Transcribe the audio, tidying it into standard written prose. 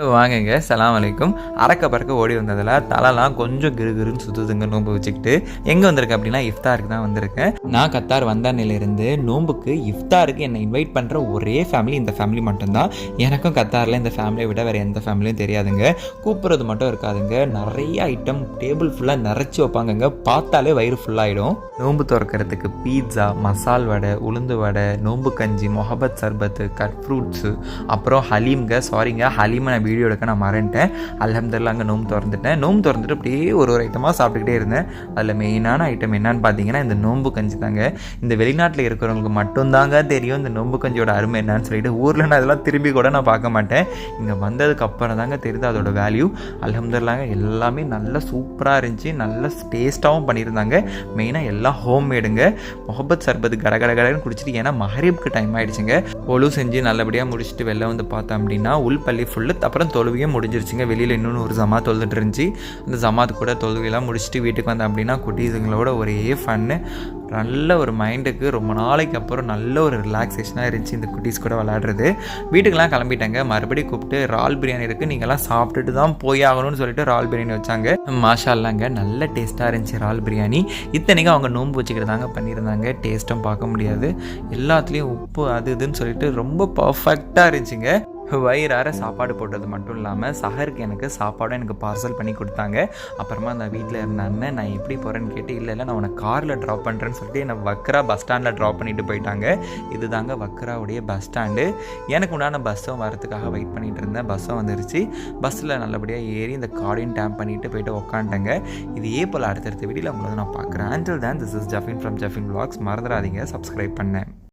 வாங்கங்க. சலாம் அலைக்கும். அரக்க பறக்க ஓடி வந்ததில தலலாம் கொஞ்சம் கிறுகிறுன்னு சுத்துதுங்க நோன்பு வச்சுக்கிட்டு. எங்க வந்திருக்கேன் அப்டின்னா, இஃப்தாருக்கு தான் வந்திருக்கேன். நான் கத்தார் வந்த அன்னையிலிருந்து நோன்புக்கு இஃப்தாருக்கு என்ன இன்வைட் பண்ற ஒரே ஃபேமிலி இந்த ஃபேமிலி மட்டும் தான். எனக்கும் கத்தார்ல இந்த ஃபேமிலியை விட வேற எந்த ஃபேமிலியும் தெரியாதுங்க. கூப்பிடுறது மட்டும் இருக்காதுங்க. நெறைய ஐட்டம் டேபிள் ஃபுல்லா நெறச்சு வைப்பாங்கங்க. பார்த்தாலே வயிறு ஃபுல்லாயிடும். நோன்பு தொறக்கிறதுக்கு பீட்சா, மசால் வடை, உளுந்து வடை, நோன்பு கஞ்சி, மொஹப்பத் சர்பத்து, கட் ஃப்ரூட்ஸு, அப்புறம் ஹலீம்ங்க. சாரிங்க, ஹலீமை நான் வீடியோ எடுக்க நான் மறந்துட்டேன். அல்ஹம்துலில்லாஹ் அங்கே நோன்பு திறந்துட்டேன். நோன்பு திறந்துட்டு அப்படியே ஒரு ஐட்டமாக சாப்பிட்டுக்கிட்டே இருந்தேன். அதில் மெயினான ஐட்டம் என்னன்னு பார்த்தீங்கன்னா, இந்த நோன்பு கஞ்சி தாங்க. இந்த வெளிநாட்டில் இருக்கிறவங்களுக்கு மட்டும்தாங்க தெரியும் இந்த நோன்பு கஞ்சியோட அருமை என்னன்னு சொல்லிட்டு. ஊரில் நான் இதெல்லாம் திரும்பி கூட நான் பார்க்க மாட்டேன். இங்கே வந்ததுக்கு அப்புறம் தாங்க தெரியுது அதோட வேல்யூ. அல்ஹம்துலில்லாஹ் எல்லாமே நல்லா சூப்பராக இருந்துச்சு. நல்ல டேஸ்ட்டாகவும் பண்ணியிருந்தாங்க. மெயினாக எல்லாம் ஹோம்மேடுங்க. மொஹப்பத் சர்பத் கடகடன்னு குடிச்சிட்டு, ஏன்னா மஹரிப்க்கு டைம் ஆகிடுச்சுங்க. ஒழு செஞ்சு நல்லபடியாக முடிச்சுட்டு வெளில வந்து பார்த்தோம் அப்படின்னா உள்பள்ளி ஃபுல்லு. அப்புறம் தொழுவியும் முடிஞ்சிருச்சுங்க. வெளியில் இன்னொன்று ஒரு ஜமாத் தொழுதுட்டு இருந்துச்சு. அந்த ஜமாத்து கூட தொழுவியெல்லாம் முடிச்சுட்டு வீட்டுக்கு வந்தேன் அப்படின்னா குட்டீஸுங்களோட ஒரே ஃபன்னு. நல்ல ஒரு மைண்டுக்கு ரொம்ப நாளைக்கு அப்புறம் நல்ல ஒரு ரிலாக்ஸேஷனாக இருந்துச்சு இந்த குட்டீஸ் கூட விளையாடுறது. வீட்டுக்கெல்லாம் கிளம்பிட்டாங்க. மறுபடியும் கூப்பிட்டு இறால் பிரியாணி இருக்குது, நீங்கள்லாம் சாப்பிட்டுட்டு தான் போய் ஆகணும்னு சொல்லிட்டு இறால் பிரியாணி வச்சாங்க. மாஷா அல்லாங்க, நல்ல டேஸ்ட்டாக இருந்துச்சு இறால் பிரியாணி. இத்தனைக்கும் அவங்க நோன்பு வச்சுக்கிட்டு தாங்க பண்ணியிருந்தாங்க. டேஸ்ட்டும் பார்க்க முடியாது. எல்லாத்துலேயும் உப்பு அது இதுன்னு சொல்லிட்டு ரொம்ப பர்ஃபெக்டாக இருந்துச்சுங்க. வயிறார சாப்பாடு போட்டது மட்டும் இல்லாமல் சஹருக்கு எனக்கு சாப்பாடும் எனக்கு பார்சல் பண்ணி கொடுத்தாங்க. அப்புறமா அந்த வீட்டில் இருந்த அண்ணன் நான் எப்படி போகிறேன்னு கேட்டு, இல்லை நான் உனக்கு காரில் ட்ராப் பண்ணுறேன்னு சொல்லிட்டு என்னை வக்ரா பஸ் ஸ்டாண்டில் ட்ராப் பண்ணிட்டு போயிட்டாங்க. இது தாங்க வக்ராவுடைய பஸ் ஸ்டாண்டு. எனக்கு உண்டான பஸ்ஸும் வரத்துக்காக வெயிட் பண்ணிகிட்டு இருந்தேன். பஸ்ஸும் வந்துருச்சு. பஸ்ஸில் நல்லபடியாக ஏறி இந்த கார்டையும் டேம்ப் பண்ணிவிட்டு போயிட்டு உக்காண்டேங்க. இதே போல் அடுத்தடுத்த வீடியோவில் உங்களை நான் பார்க்குறேன். Until then, this is Jafin from Jafin Vlogs. மறந்துடாதீங்க சப்ஸ்கிரைப் பண்ணேன்.